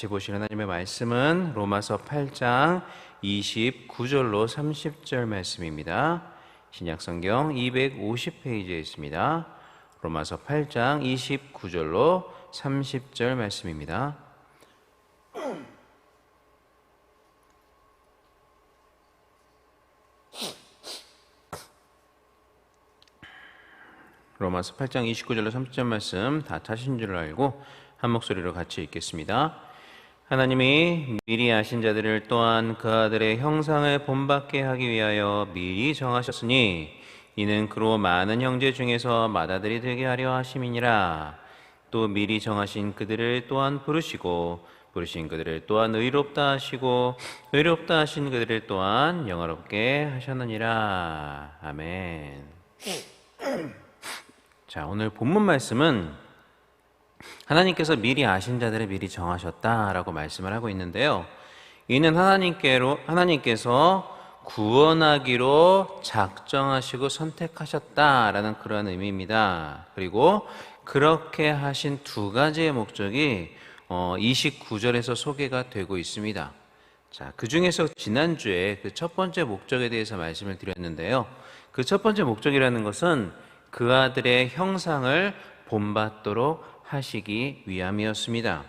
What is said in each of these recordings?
같이 보실 하나님의 말씀은 로마서 8장 29절로 30절 말씀입니다. 신약성경 250페이지에 있습니다. 로마서 8장 29절로 30절 말씀입니다. 로마서 8장 29절로 30절 말씀 다 찾으신 줄 알고 한 목소리로 같이 읽겠습니다. 하나님이 미리 아신 자들을 또한 그 아들의 형상을 본받게 하기 위하여 미리 정하셨으니 이는 그로 많은 형제 중에서 맏아들이 되게 하려 하심이니라. 또 미리 정하신 그들을 또한 부르시고 부르신 그들을 또한 의롭다 하시고 의롭다 하신 그들을 또한 영화롭게 하셨느니라. 아멘. 자, 오늘 본문 말씀은 하나님께서 미리 아신 자들을 미리 정하셨다라고 말씀을 하고 있는데요. 이는 하나님께서 구원하기로 작정하시고 선택하셨다라는 그러한 의미입니다. 그리고 그렇게 하신 두 가지의 목적이 29절에서 소개가 되고 있습니다. 자, 그 중에서 지난주에 그 첫 번째 목적에 대해서 말씀을 드렸는데요. 그 첫 번째 목적이라는 것은 그 아들의 형상을 본받도록 하시기 위함이었습니다.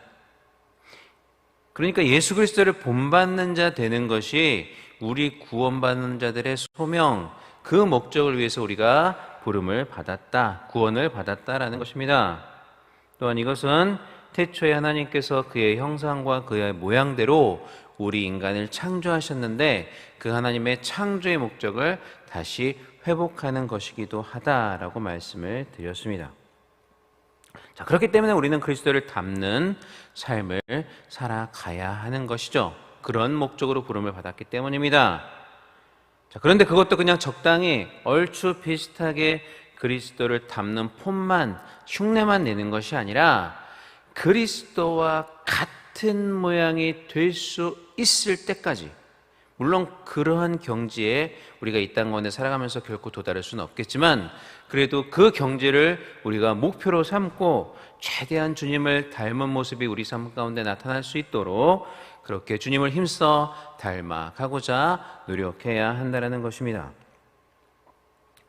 그러니까 예수 그리스도를 본받는 자 되는 것이 우리 구원받는 자들의 소명, 그 목적을 위해서 우리가 부름을 받았다, 구원을 받았다라는 것입니다. 또한 이것은 태초에 하나님께서 그의 형상과 그의 모양대로 우리 인간을 창조하셨는데 그 하나님의 창조의 목적을 다시 회복하는 것이기도 하다라고 말씀을 드렸습니다. 자, 그렇기 때문에 우리는 그리스도를 닮는 삶을 살아가야 하는 것이죠. 그런 목적으로 부름을 받았기 때문입니다. 자, 그런데 그것도 그냥 적당히 얼추 비슷하게 그리스도를 닮는 폼만, 흉내만 내는 것이 아니라 그리스도와 같은 모양이 될 수 있을 때까지, 물론 그러한 경지에 우리가 이 땅 가운데 살아가면서 결코 도달할 수는 없겠지만 그래도 그 경지를 우리가 목표로 삼고 최대한 주님을 닮은 모습이 우리 삶 가운데 나타날 수 있도록 그렇게 주님을 힘써 닮아가고자 노력해야 한다는 것입니다.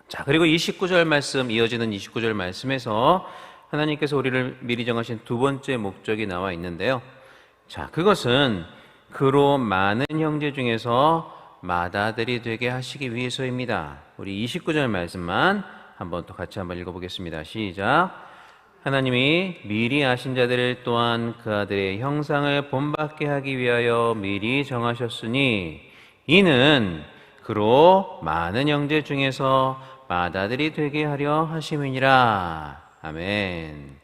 자, 그리고 29절 말씀, 이어지는 29절 말씀에서 하나님께서 우리를 미리 정하신 두 번째 목적이 나와 있는데요. 자, 그것은 그로 많은 형제 중에서 맏아들이 되게 하시기 위해서입니다. 우리 29절 말씀만 한번 또 같이 한번 읽어보겠습니다. 시작. 하나님이 미리 아신 자들을 또한 그 아들의 형상을 본받게 하기 위하여 미리 정하셨으니 이는 그로 많은 형제 중에서 맏아들이 되게 하려 하심이니라. 아멘.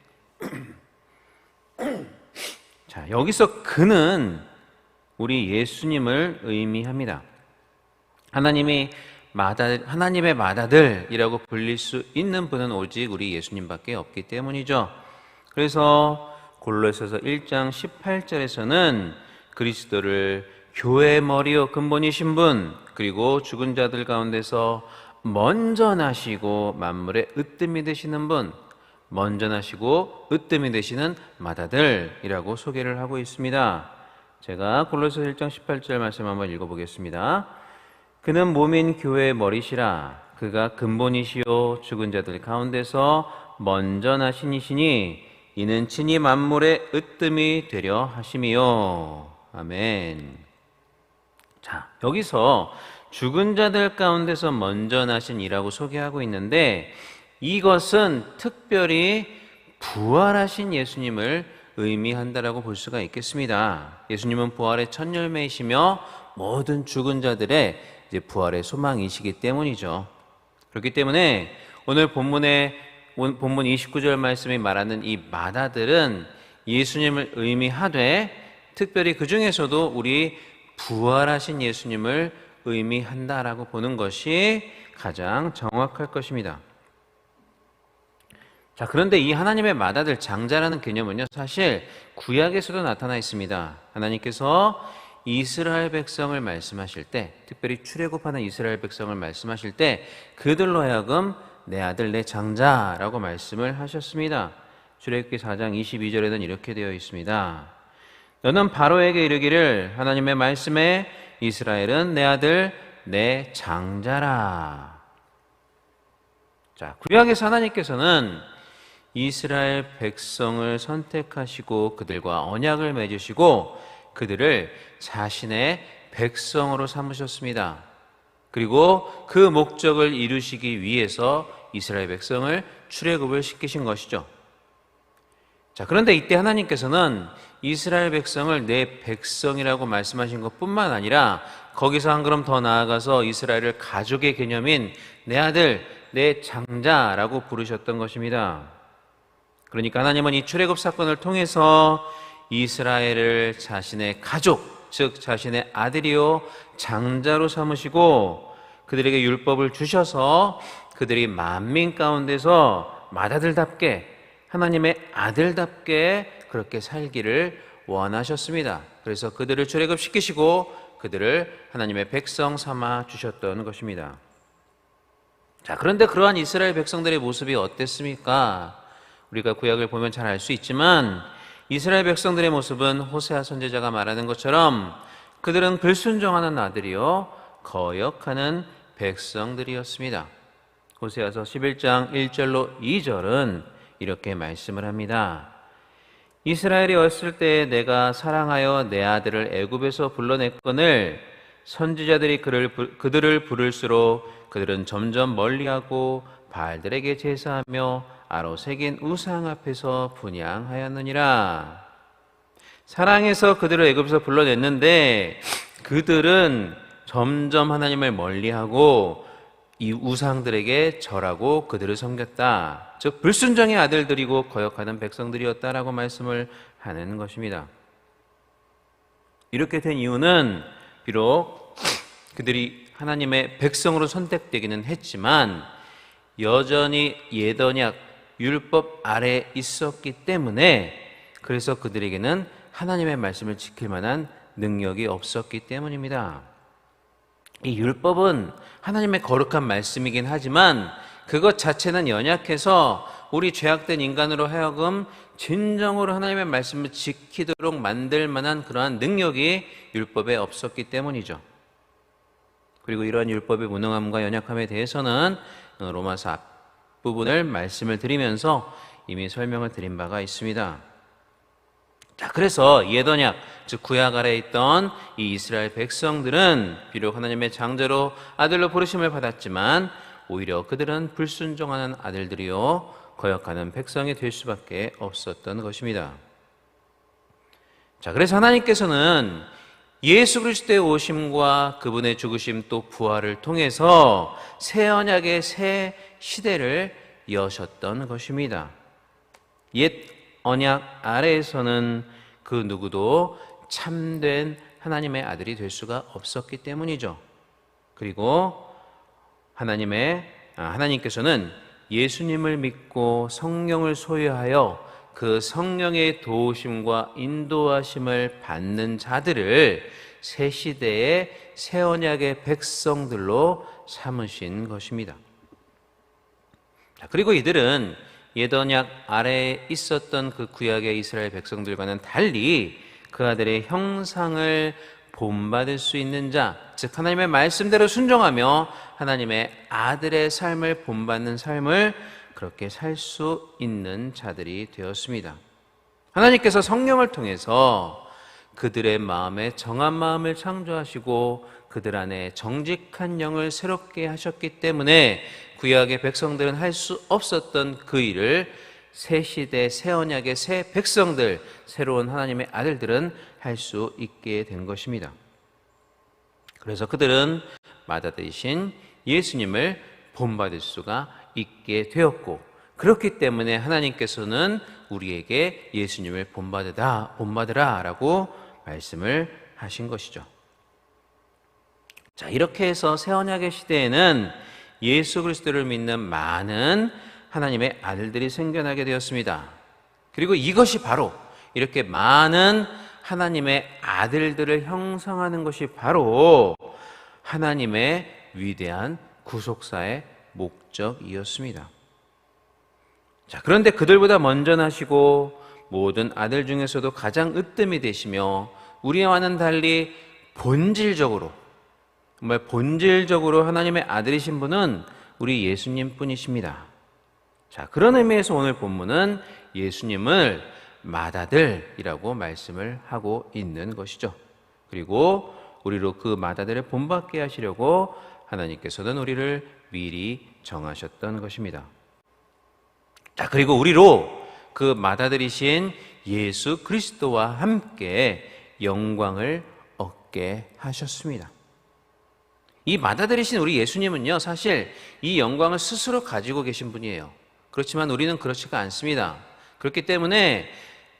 자, 여기서 그는 우리 예수님을 의미합니다. 하나님의 맏아들이라고 불릴 수 있는 분은 오직 우리 예수님밖에 없기 때문이죠. 그래서 골로새서 1장 18절에서는 그리스도를 교회의 머리요 근본이신 분, 그리고 죽은 자들 가운데서 먼저 나시고 만물의 으뜸이 되시는 분, 먼저 나시고 으뜸이 되시는 맏아들이라고 소개를 하고 있습니다. 제가 골로새서 1장 18절 말씀 한번 읽어보겠습니다. 그는 몸인 교회의 머리시라. 그가 근본이시요 죽은 자들 가운데서 먼저 나신 이시니 이는 친히 만물의 으뜸이 되려 하심이요. 아멘. 자, 여기서 죽은 자들 가운데서 먼저 나신 이라고 소개하고 있는데 이것은 특별히 부활하신 예수님을 의미한다라고 볼 수가 있겠습니다. 예수님은 부활의 첫 열매이시며 모든 죽은 자들의 이제 부활의 소망이시기 때문이죠. 그렇기 때문에 오늘 본문 29절 말씀이 말하는 이 맏아들은 예수님을 의미하되 특별히 그 중에서도 우리 부활하신 예수님을 의미한다라고 보는 것이 가장 정확할 것입니다. 자, 그런데 이 하나님의 맏아들, 장자라는 개념은요, 사실 구약에서도 나타나 있습니다. 하나님께서 이스라엘 백성을 말씀하실 때, 특별히 출애굽하는 이스라엘 백성을 말씀하실 때 그들로 하여금 내 아들 내 장자라고 말씀을 하셨습니다. 출애굽기 4장 22절에는 이렇게 되어 있습니다. 너는 바로에게 이르기를 하나님의 말씀에 이스라엘은 내 아들 내 장자라. 자, 구약에서 하나님께서는 이스라엘 백성을 선택하시고 그들과 언약을 맺으시고 그들을 자신의 백성으로 삼으셨습니다. 그리고 그 목적을 이루시기 위해서 이스라엘 백성을 출애굽을 시키신 것이죠. 자, 그런데 이때 하나님께서는 이스라엘 백성을 내 백성이라고 말씀하신 것뿐만 아니라 거기서 한 걸음 더 나아가서 이스라엘을 가족의 개념인 내 아들, 내 장자라고 부르셨던 것입니다. 그러니까 하나님은 이 출애굽 사건을 통해서 이스라엘을 자신의 가족, 즉 자신의 아들이요 장자로 삼으시고 그들에게 율법을 주셔서 그들이 만민 가운데서 맏아들답게 하나님의 아들답게 그렇게 살기를 원하셨습니다. 그래서 그들을 출애굽시키시고 그들을 하나님의 백성 삼아 주셨던 것입니다. 자, 그런데 그러한 이스라엘 백성들의 모습이 어땠습니까? 우리가 구약을 보면 잘 알 수 있지만 이스라엘 백성들의 모습은 호세아 선지자가 말하는 것처럼 그들은 불순종하는 아들이요 거역하는 백성들이었습니다. 호세아서 11장 1절로 2절은 이렇게 말씀을 합니다. 이스라엘이 어렸을 때 내가 사랑하여 내 아들을 애굽에서 불러냈거늘 선지자들이 그들을 부를수록 그들은 점점 멀리하고 바알들에게 제사하며 아로새긴 우상 앞에서 분향하였느니라. 사랑해서 그들을 애굽에서 불러냈는데 그들은 점점 하나님을 멀리하고 이 우상들에게 절하고 그들을 섬겼다. 즉 불순종의 아들들이고 거역하는 백성들이었다라고 말씀을 하는 것입니다. 이렇게 된 이유는 비록 그들이 하나님의 백성으로 선택되기는 했지만 여전히 예언약 율법 아래에 있었기 때문에 그래서 그들에게는 하나님의 말씀을 지킬 만한 능력이 없었기 때문입니다. 이 율법은 하나님의 거룩한 말씀이긴 하지만 그것 자체는 연약해서 우리 죄악된 인간으로 하여금 진정으로 하나님의 말씀을 지키도록 만들 만한 그러한 능력이 율법에 없었기 때문이죠. 그리고 이러한 율법의 무능함과 연약함에 대해서는 로마서 앞부분을 말씀을 드리면서 이미 설명을 드린 바가 있습니다. 자, 그래서 예언약, 즉 구약 아래에 있던 이 이스라엘 백성들은 비록 하나님의 장자로 아들로 부르심을 받았지만 오히려 그들은 불순종하는 아들들이요 거역하는 백성이 될 수밖에 없었던 것입니다. 자, 그래서 하나님께서는 예수 그리스도의 오심과 그분의 죽으심 또 부활을 통해서 새 언약의 새 시대를 여셨던 것입니다. 옛 언약 아래에서는 그 누구도 참된 하나님의 아들이 될 수가 없었기 때문이죠. 그리고 하나님께서는 예수님을 믿고 성령을 소유하여 그 성령의 도우심과 인도하심을 받는 자들을 새 시대의 새 언약의 백성들로 삼으신 것입니다. 그리고 이들은 옛 언약 아래에 있었던 그 구약의 이스라엘 백성들과는 달리 그 아들의 형상을 본받을 수 있는 자, 즉 하나님의 말씀대로 순종하며 하나님의 아들의 삶을 본받는 삶을 그렇게 살 수 있는 자들이 되었습니다. 하나님께서 성령을 통해서 그들의 마음에 정한 마음을 창조하시고 그들 안에 정직한 영을 새롭게 하셨기 때문에 구약의 백성들은 할 수 없었던 그 일을 새 시대 새 언약의 새 백성들, 새로운 하나님의 아들들은 할 수 있게 된 것입니다. 그래서 그들은 맏아들이신 예수님을 본받을 수가 있게 되었고, 그렇기 때문에 하나님께서는 우리에게 예수님을 본받으라 라고 말씀을 하신 것이죠. 자, 이렇게 해서 새 언약의 시대에는 예수 그리스도를 믿는 많은 하나님의 아들들이 생겨나게 되었습니다. 그리고 이것이 바로 이렇게 많은 하나님의 아들들을 형성하는 것이 바로 하나님의 위대한 구속사의 목적이었습니다. 자, 그런데 그들보다 먼저 나시고 모든 아들 중에서도 가장 으뜸이 되시며 우리와는 달리 본질적으로, 정말 본질적으로 하나님의 아들이신 분은 우리 예수님 뿐이십니다. 자, 그런 의미에서 오늘 본문은 예수님을 맏아들이라고 말씀을 하고 있는 것이죠. 그리고 우리로 그 맏아들을 본받게 하시려고 하나님께서는 우리를 미리 정하셨던 것입니다. 자, 그리고 우리로 그 맏아들이신 예수 그리스도와 함께 영광을 얻게 하셨습니다. 이 맏아들이신 우리 예수님은요, 사실 이 영광을 스스로 가지고 계신 분이에요. 그렇지만 우리는 그렇지가 않습니다. 그렇기 때문에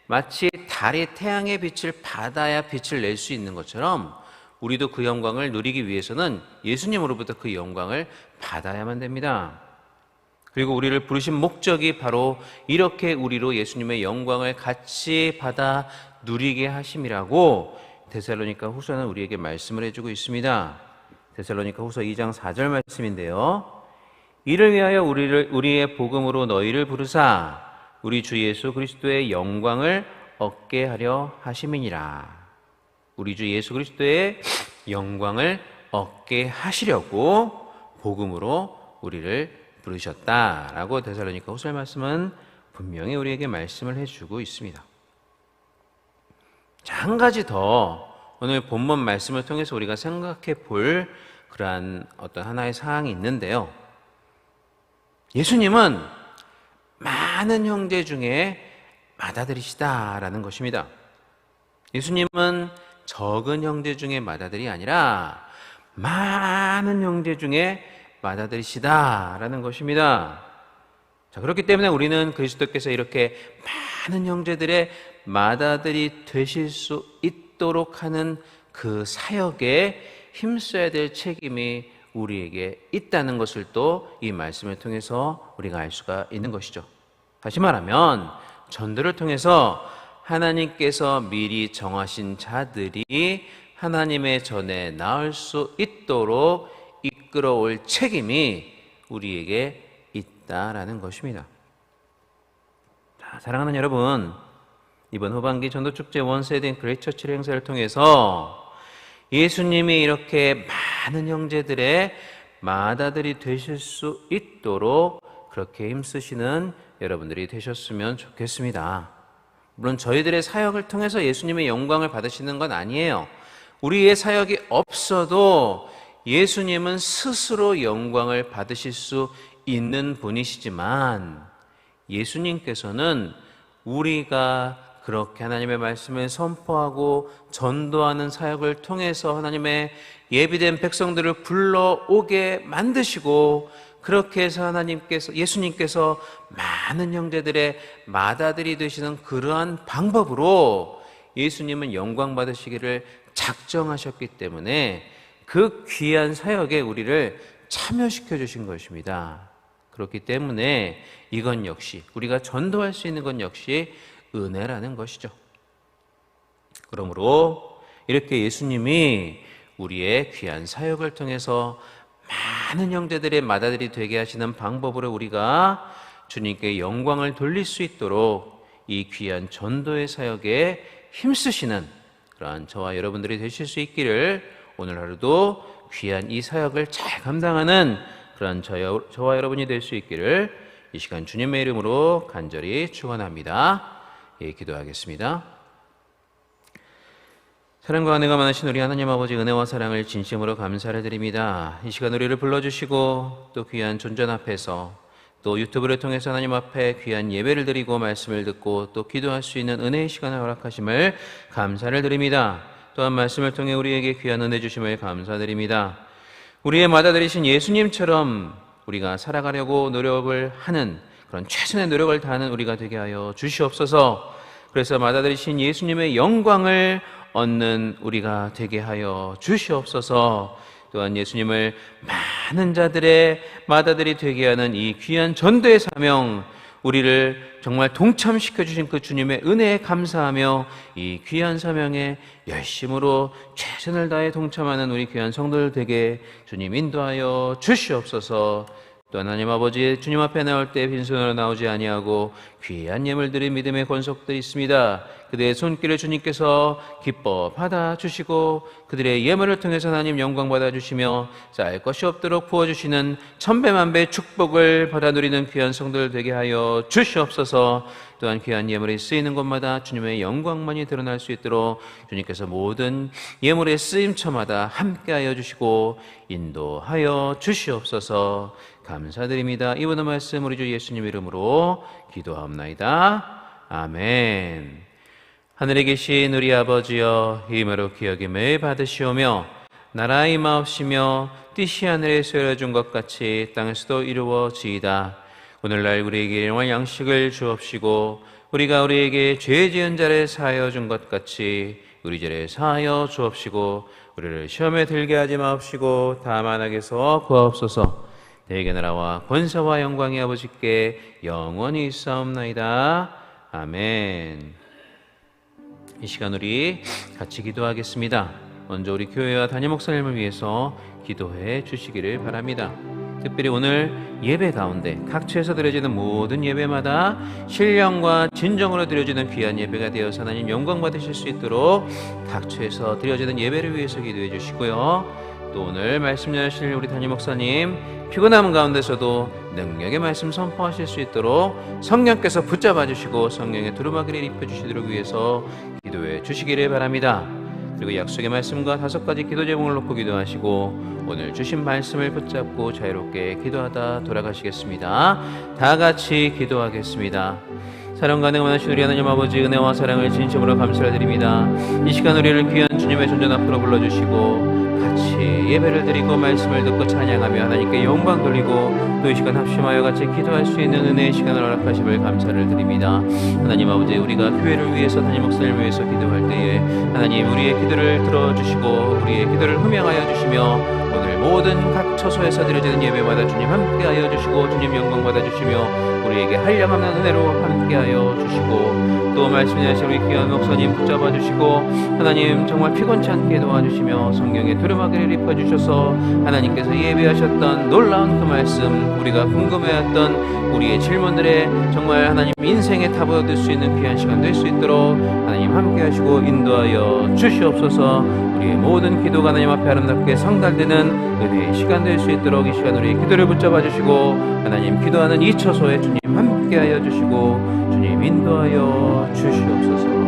마치 달이 태양의 빛을 받아야 빛을 낼 수 있는 것처럼 우리도 그 영광을 누리기 위해서는 예수님으로부터 그 영광을 받아야만 됩니다. 그리고 우리를 부르신 목적이 바로 이렇게 우리로 예수님의 영광을 같이 받아 누리게 하심이라고 데살로니가 후서는 우리에게 말씀을 해주고 있습니다. 데살로니가 후서 2장 4절 말씀인데요. 이를 위하여 우리의 복음으로 너희를 부르사 우리 주 예수 그리스도의 영광을 얻게 하려 하심이니라. 우리 주 예수 그리스도의 영광을 얻게 하시려고 복음으로 우리를 부르셨다라고 데살로니가 후서의 말씀은 분명히 우리에게 말씀을 해주고 있습니다. 자, 한 가지 더 오늘 본문 말씀을 통해서 우리가 생각해 볼 그러한 어떤 하나의 사항이 있는데요. 예수님은 많은 형제 중에 맏아들이시다라는 것입니다. 예수님은 적은 형제 중에 맏아들이 아니라 많은 형제 중에 맏아들이시다라는 것입니다. 자, 그렇기 때문에 우리는 그리스도께서 이렇게 많은 형제들의 맏아들이 되실 수 있도록 하는 그 사역에 힘써야 될 책임이 우리에게 있다는 것을 또 이 말씀을 통해서 우리가 알 수가 있는 것이죠. 다시 말하면 전도를 통해서 하나님께서 미리 정하신 자들이 하나님의 전에 나올 수 있도록 이끌어올 책임이 우리에게 있다라는 것입니다. 자, 사랑하는 여러분, 이번 후반기 전도축제 원세대 그레이처치 행사를 통해서 예수님이 이렇게 많은 형제들의 맏아들이 되실 수 있도록 그렇게 힘쓰시는 여러분들이 되셨으면 좋겠습니다. 물론 저희들의 사역을 통해서 예수님의 영광을 받으시는 건 아니에요. 우리의 사역이 없어도 예수님은 스스로 영광을 받으실 수 있는 분이시지만 예수님께서는 우리가 그렇게 하나님의 말씀을 선포하고 전도하는 사역을 통해서 하나님의 예비된 백성들을 불러오게 만드시고 그렇게 해서 예수님께서 많은 형제들의 맏아들이 되시는 그러한 방법으로 예수님은 영광 받으시기를 작정하셨기 때문에 그 귀한 사역에 우리를 참여시켜 주신 것입니다. 그렇기 때문에 이건 역시 우리가 전도할 수 있는 건 역시 은혜라는 것이죠. 그러므로 이렇게 예수님이 우리의 귀한 사역을 통해서 많은 형제들의 맏아들이 되게 하시는 방법으로 우리가 주님께 영광을 돌릴 수 있도록 이 귀한 전도의 사역에 힘쓰시는 그러한 저와 여러분들이 되실 수 있기를 오늘 하루도 귀한 이 사역을 잘 감당하는 그러한 저와 여러분이 될 수 있기를 이 시간 주님의 이름으로 간절히 축원합니다. 예, 기도하겠습니다. 사랑과 은혜가 많으신 우리 하나님 아버지 은혜와 사랑을 진심으로 감사를 드립니다. 이 시간 우리를 불러주시고 또 귀한 존전 앞에서 또 유튜브를 통해서 하나님 앞에 귀한 예배를 드리고 말씀을 듣고 또 기도할 수 있는 은혜의 시간을 허락하심을 감사를 드립니다. 또한 말씀을 통해 우리에게 귀한 은혜 주심을 감사드립니다. 우리의 맏아들이신 예수님처럼 우리가 살아가려고 노력을 하는 그런 최선의 노력을 다하는 우리가 되게 하여 주시옵소서. 그래서 맏아들이신 예수님의 영광을 얻는 우리가 되게 하여 주시옵소서. 또한 예수님을 많은 자들의 맏아들이 되게 하는 이 귀한 전도의 사명, 우리를 정말 동참시켜 주신 그 주님의 은혜에 감사하며 이 귀한 사명에 열심으로 최선을 다해 동참하는 우리 귀한 성도들 되게 주님 인도하여 주시옵소서. 또 하나님 아버지 주님 앞에 나올 때 빈손으로 나오지 아니하고 귀한 예물들이 믿음의 권속들이 있습니다. 그들의 손길을 주님께서 기뻐 받아주시고 그들의 예물을 통해서 하나님 영광 받아주시며 쌓일 것이 없도록 부어주시는 천배만배의 축복을 받아 누리는 귀한 성도들 되게 하여 주시옵소서. 또한 귀한 예물이 쓰이는 곳마다 주님의 영광만이 드러날 수 있도록 주님께서 모든 예물의 쓰임처마다 함께하여 주시고 인도하여 주시옵소서. 감사드립니다. 이 모든 말씀 우리 주 예수님 이름으로 기도하옵나이다. 아멘. 하늘에 계신 우리 아버지여, 이름으로 기억임을 받으시오며 나라 임하옵시며 뜻이 하늘에서 이루어진 것 같이 땅에서도 이루어지이다. 오늘날 우리에게 일용할 양식을 주옵시고 우리가 우리에게 죄 지은 자를 사하여 준 것 같이 우리 죄를 사하여 주옵시고 우리를 시험에 들게 하지 마옵시고 다만 악에서 구하옵소서. 대개 나라와 권세와 영광이 아버지께 영원히 있사옵나이다. 아멘. 이 시간 우리 같이 기도하겠습니다. 먼저 우리 교회와 담임 목사님을 위해서 기도해 주시기를 바랍니다. 특별히 오늘 예배 가운데 각처에서 드려지는 모든 예배마다 신령과 진정으로 드려지는 귀한 예배가 되어서 하나님 영광 받으실 수 있도록 각처에서 드려지는 예배를 위해서 기도해 주시고요. 또 오늘 말씀 전하실 우리 담임 목사님 피곤함 가운데서도 능력의 말씀 선포하실 수 있도록 성령께서 붙잡아 주시고 성령의 두루마기를 입혀주시도록 위해서 기도해 주시기를 바랍니다. 그리고 약속의 말씀과 5가지 기도 제목을 놓고 기도하시고 오늘 주신 말씀을 붙잡고 자유롭게 기도하다 돌아가시겠습니다. 다 같이 기도하겠습니다. 사랑 가능하신 우리 하나님 아버지 은혜와 사랑을 진심으로 감사를 드립니다. 이 시간 우리를 귀한 주님의 존전 앞으로 불러주시고 같이 예배를 드리고 말씀을 듣고 찬양하며 하나님께 영광 돌리고 또 이 시간 합심하여 같이 기도할 수 있는 은혜의 시간을 허락하심을 감사를 드립니다. 하나님 아버지 우리가 교회를 위해서 담임 목사님을 위해서 기도할 때에 하나님 우리의 기도를 들어주시고 우리의 기도를 흠양하여 주시며 오늘 모든 각 처소에서 드려지는 예배마다 주님 함께하여 주시고 주님 영광 받아주시며 우리에게 한량없는 은혜로 함께하여 주시고 또 말씀하신 우리 귀한 목사님 붙잡아 주시고 하나님 정말 피곤치 않게 도와주시며 성경의 두루마기를 입혀주셔서 하나님께서 예비하셨던 놀라운 그 말씀 우리가 궁금해했던 우리의 질문들에 정말 하나님 인생의 답을 얻을 수 있는 귀한 시간 될 수 있도록 하나님 함께 하시고 인도하여 주시옵소서. 우리의 모든 기도가 하나님 앞에 아름답게 성달되는 은혜의 시간 될 수 있도록 이 시간 우리의 기도를 붙잡아 주시고 하나님 기도하는 이 처소에 주님 함께 하여 주시고 주님 인도하여 주시옵소서.